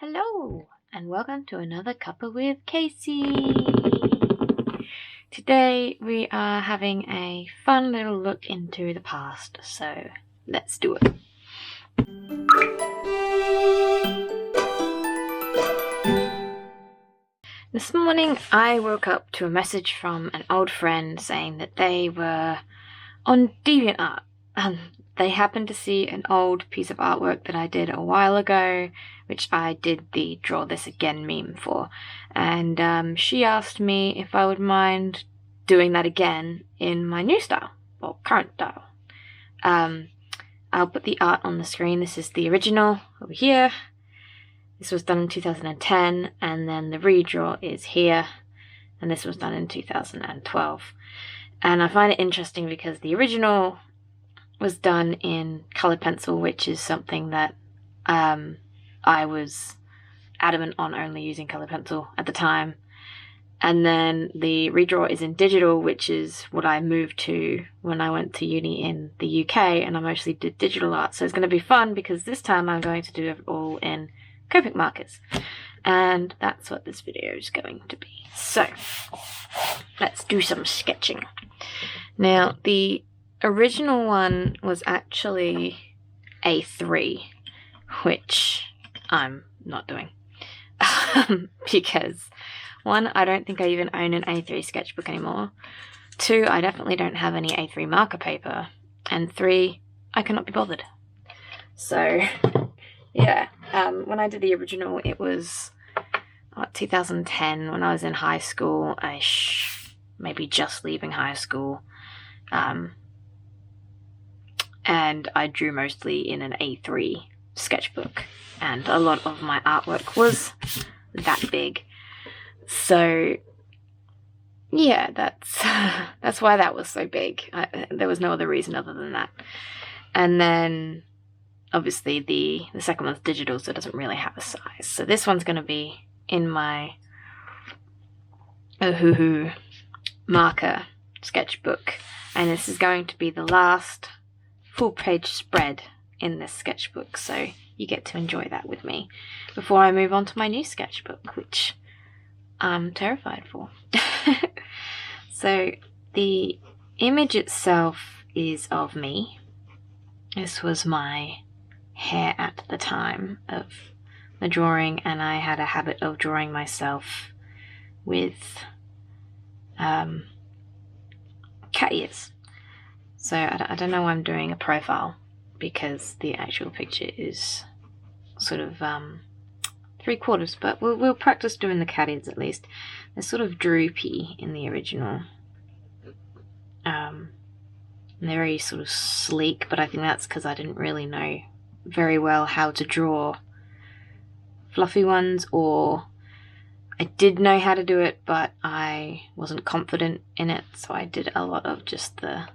Hello, and welcome to another Cuppa with Kaci. Today we are having a fun little look into the past, so let's do it. This morning I woke up to a message from an old friend saying that they were on DeviantArt. They happened to see an old piece of artwork that I did a while ago, which I did the draw this again meme for, and she asked me if I would mind doing that again in my new style, or current style. I'll put the art on the screen. This is the original over here. This was done in 2010, and then the redraw is here, and this was done in 2012. And I find it interesting because the original was done in colored pencil, which is something that I was adamant on only using colored pencil at the time. And then the redraw is in digital, which is what I moved to when I went to uni in the UK, and I mostly did digital art. So it's going to be fun because this time I'm going to do it all in Copic markers. And that's what this video is going to be. So let's do some sketching. Now, the original one was actually A3, which I'm not doing. Because, one, I don't think I even own an A3 sketchbook anymore. Two, I definitely don't have any A3 marker paper. And three, I cannot be bothered. So, yeah, when I did the original, it was 2010, when I was in high school, maybe just leaving high school. And I drew mostly in an A3 sketchbook, and a lot of my artwork was that big. So yeah, that's why that was so big. There was no other reason other than that. And then obviously the second one's digital, so it doesn't really have a size. So this one's going to be in my Ohuhu marker sketchbook, and this is going to be the last full-page spread in this sketchbook, so you get to enjoy that with me before I move on to my new sketchbook, which I'm terrified for. So the image itself is of me. This was my hair at the time of the drawing, and I had a habit of drawing myself with cat ears. So I don't know why I'm doing a profile, because the actual picture is sort of 3/4, but we'll practice doing the cat ears at least. They're sort of droopy in the original. And they're very sort of sleek, but I think that's because I didn't really know very well how to draw fluffy ones, or I did know how to do it, but I wasn't confident in it, so I did a lot of just the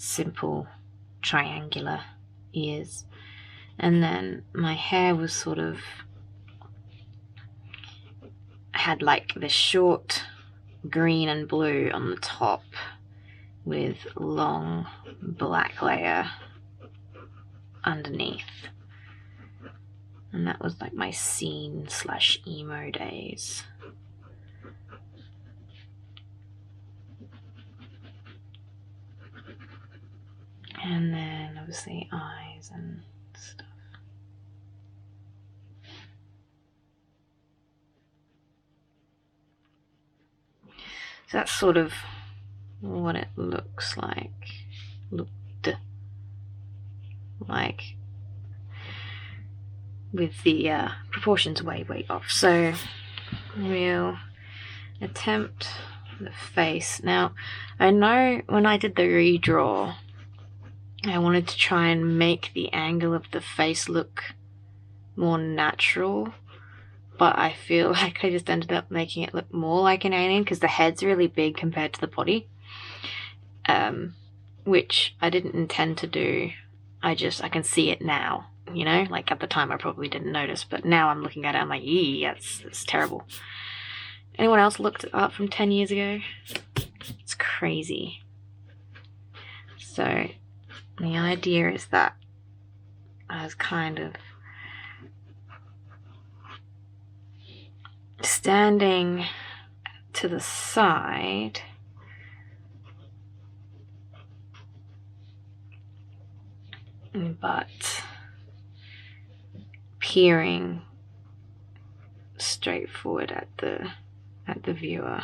simple triangular ears. And then my hair was sort of, had like this short green and blue on the top with long black layer underneath. And that was like my scene/emo days. And then obviously eyes and stuff. So that's sort of what it looks like. Looked like, with the proportions way off. So we'll attempt the face. Now, I know when I did the redraw, I wanted to try and make the angle of the face look more natural, but I feel like I just ended up making it look more like an alien because the head's really big compared to the body, which I didn't intend to do. I can see it now, you know, like at the time I probably didn't notice, but now I'm looking at it, I'm like, eee, that's terrible. Anyone else looked at art from 10 years ago? It's crazy. So the idea is that I was kind of standing to the side, but peering straight forward at the viewer,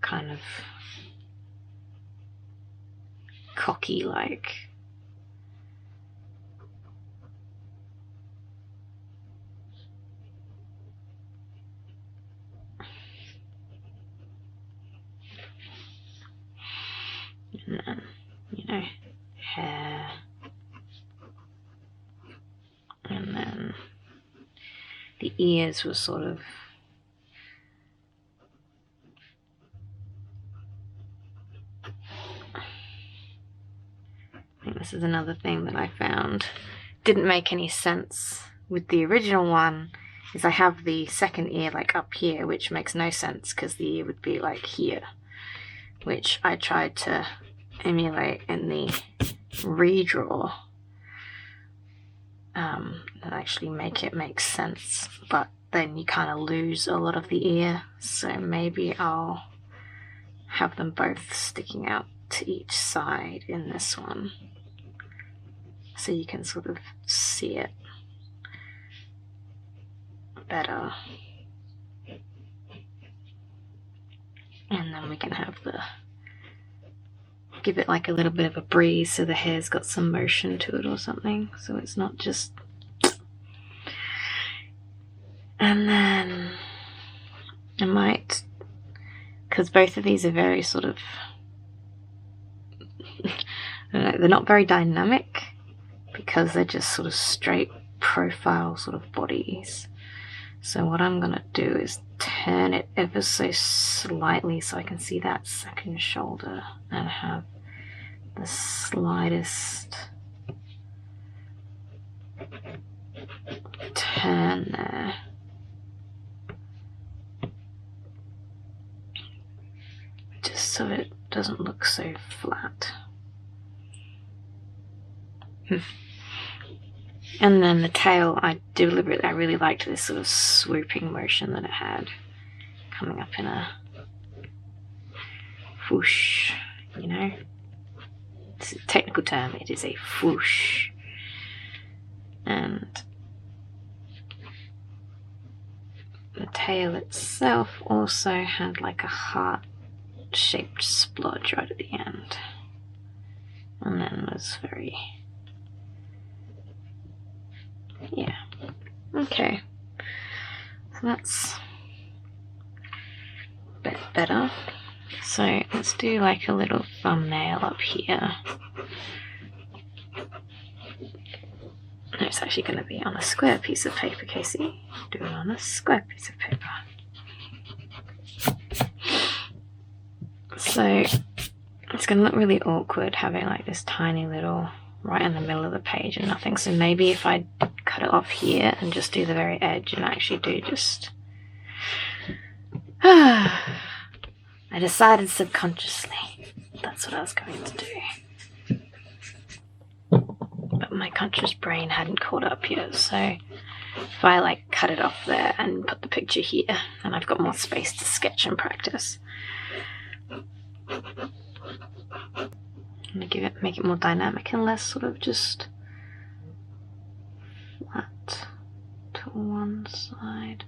kind of cocky like. And then, you know, hair, and then the ears were sort of I think this is another thing that I found didn't make any sense with the original one, is I have the second ear like up here, which makes no sense because the ear would be like here, which I tried to emulate in the redraw and actually make it make sense, but then you kind of lose a lot of the ear, so maybe I'll have them both sticking out to each side in this one so you can sort of see it better, and then we can have give it like a little bit of a breeze so the hair's got some motion to it or something, so it's not just. And then I might, because both of these are very sort of I don't know, they're not very dynamic because they're just sort of straight profile sort of bodies. So what I'm gonna do is turn it ever so slightly so I can see that second shoulder and have the slightest turn there. Just so it doesn't look so flat. And then the tail, I really liked this sort of swooping motion that it had, coming up in a whoosh, you know. It's a technical term, it is a whoosh. And the tail itself also had like a heart-shaped splodge right at the end. And then was very... yeah. Okay. So that's a bit better. So let's do like a little thumbnail up here. No, it's actually going to be on a square piece of paper, Kaci. Do it on a square piece of paper. So it's going to look really awkward having like this tiny little right in the middle of the page and nothing. So maybe if I cut it off here and just do the very edge and actually do just... I decided subconsciously that's what I was going to do. But my conscious brain hadn't caught up yet, so if I like cut it off there and put the picture here, then I've got more space to sketch and practice. I'm gonna make it more dynamic and less sort of just flat to one side.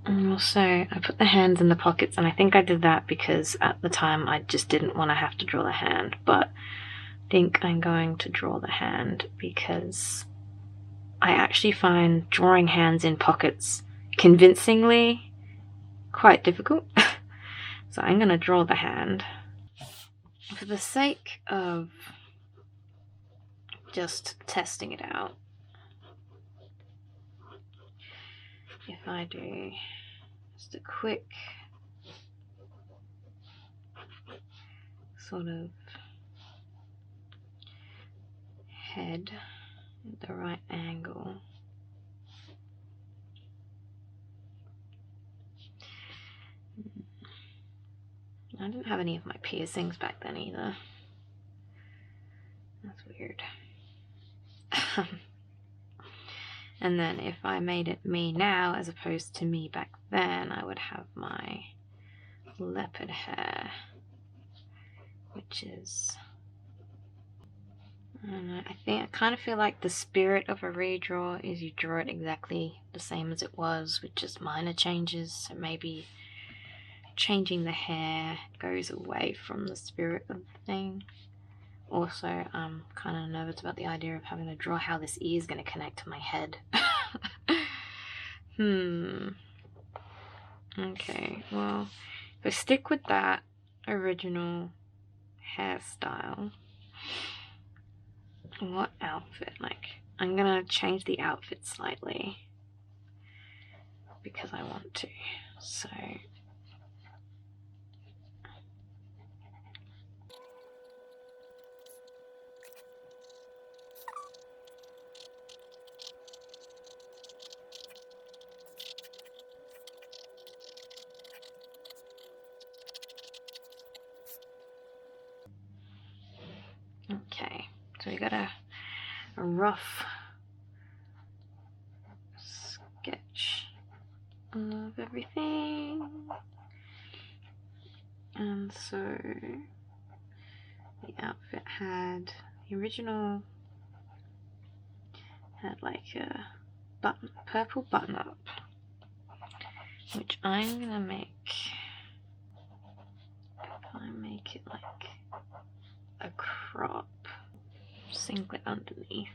And also, I put the hands in the pockets, and I think I did that because at the time I just didn't want to have to draw the hand, but I think I'm going to draw the hand because I actually find drawing hands in pockets convincingly quite difficult. So I'm going to draw the hand. For the sake of just testing it out, if I do just a quick sort of head at the right angle, I didn't have any of my piercings back then either. That's weird. And then if I made it me now as opposed to me back then, I would have my leopard hair, which is, I don't know, I kind of feel like the spirit of a redraw is you draw it exactly the same as it was with just minor changes. So maybe changing the hair goes away from the spirit of the thing. Also, I'm kind of nervous about the idea of having to draw how this ear is going to connect to my head. Okay, well, if I stick with that original hairstyle, what outfit? Like, I'm going to change the outfit slightly because I want to. So okay, so we got a rough sketch of everything, and so the outfit had, the original had like a purple button up, which I'm gonna make, if I make it like a crop singlet underneath,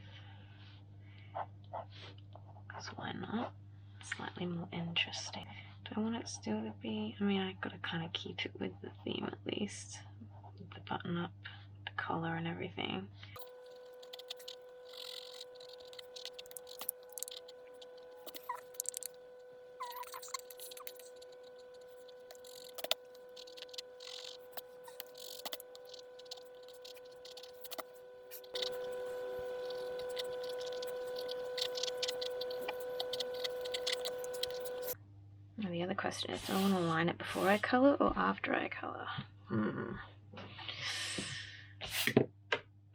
because why not? Slightly more interesting. Do I want it still to be, I mean, I gotta kind of keep it with the theme at least, with the button up, the collar and everything. The other question is, do I want to line it before I color or after I color?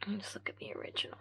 Let's look at the original.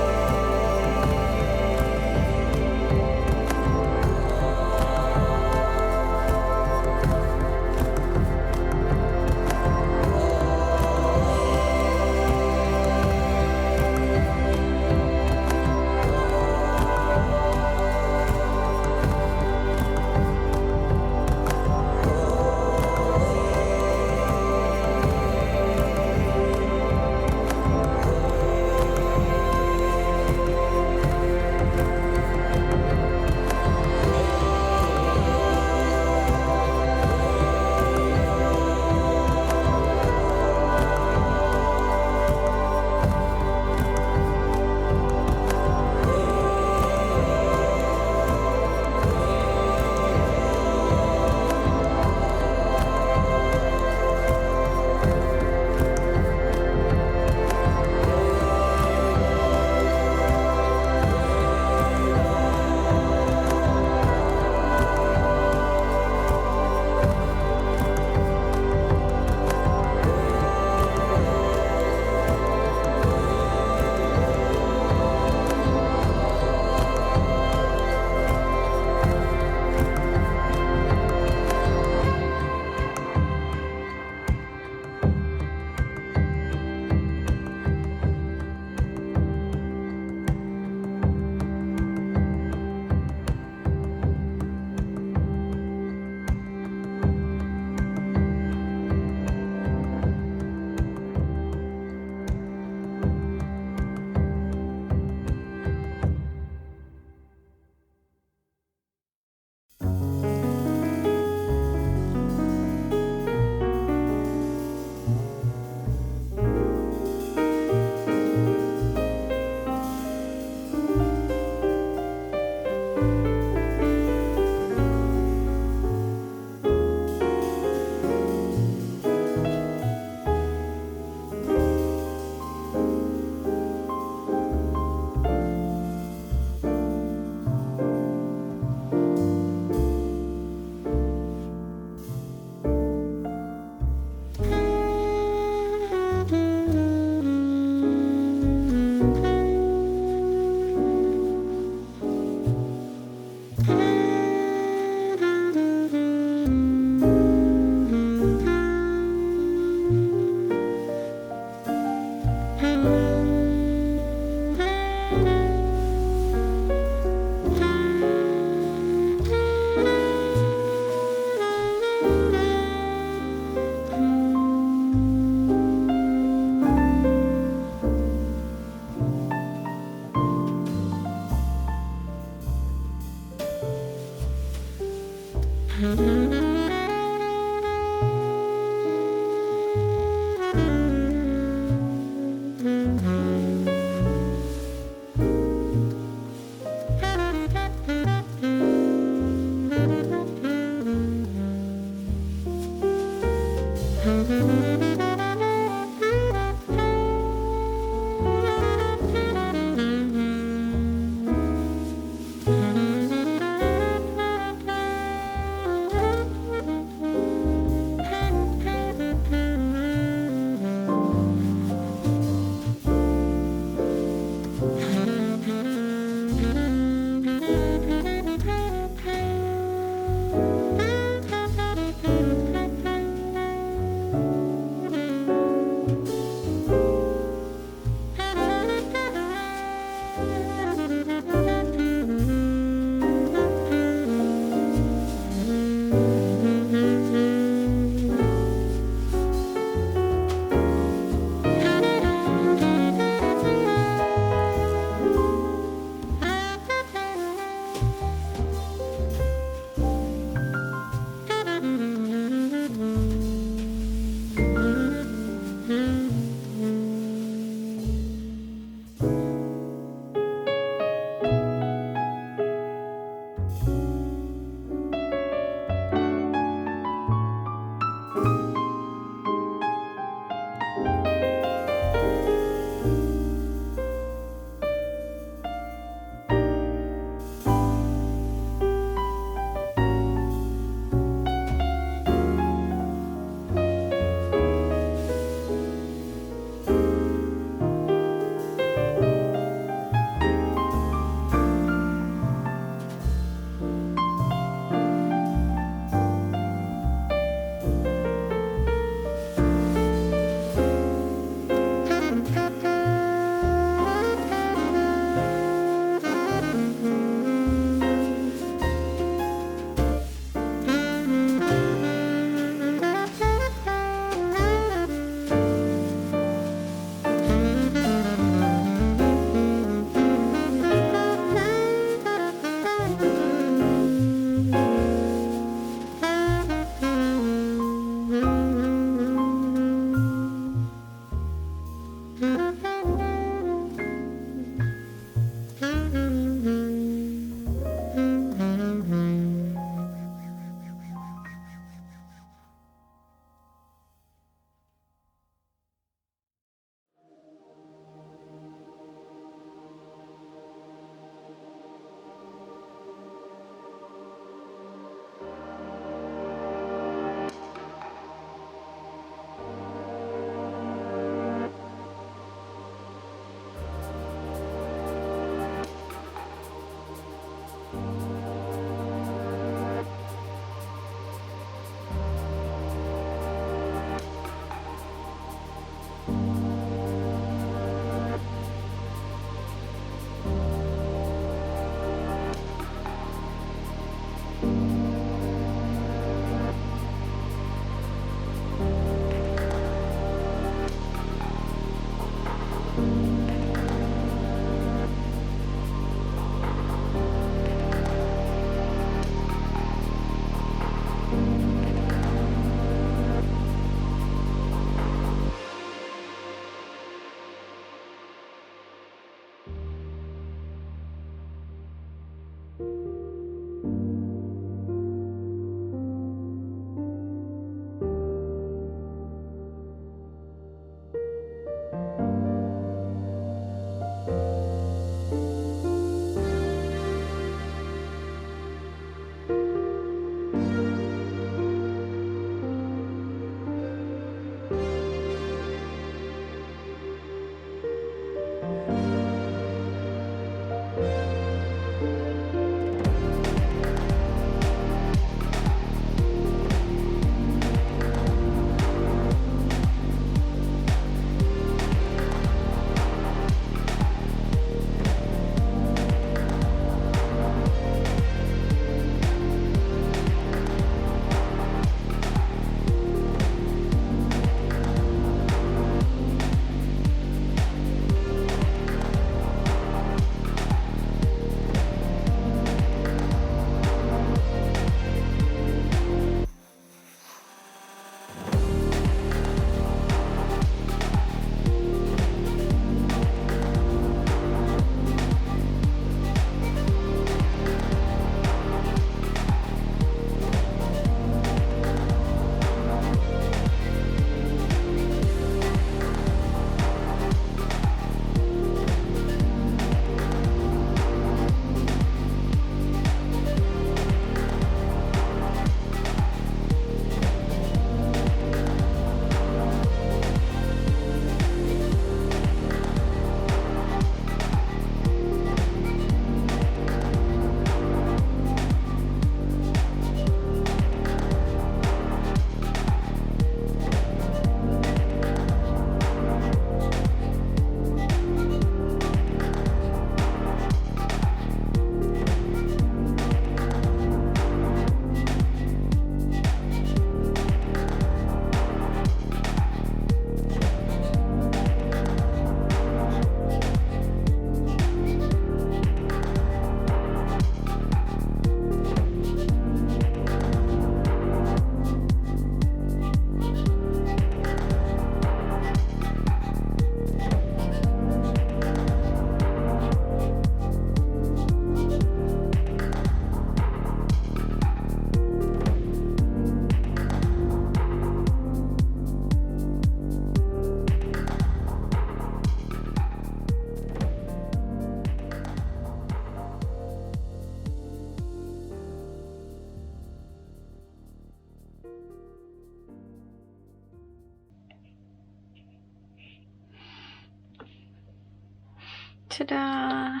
Ta-da!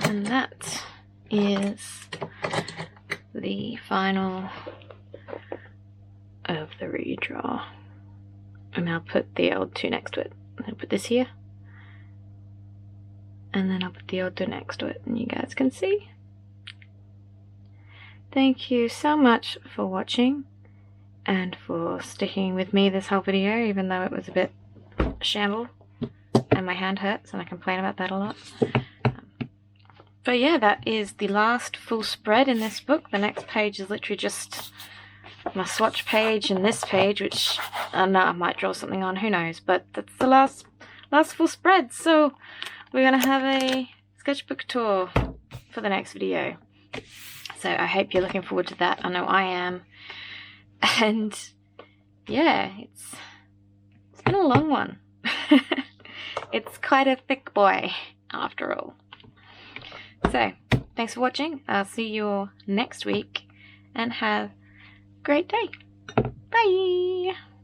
And that is the final of the redraw. And I'll put the old two next to it. I'll put this here. And then I'll put the old two next to it, and you guys can see. Thank you so much for watching and for sticking with me this whole video, even though it was a bit shamble and my hand hurts and I complain about that a lot. But yeah, that is the last full spread in this book. The next page is literally just my swatch page and this page, which I know I might draw something on, who knows, but that's the last full spread. So we're gonna have a sketchbook tour for the next video. So I hope you're looking forward to that. I know I am. And yeah, it's been a long one. It's quite a thick boy after all. So thanks for watching. I'll see you all next week and have a great day. Bye.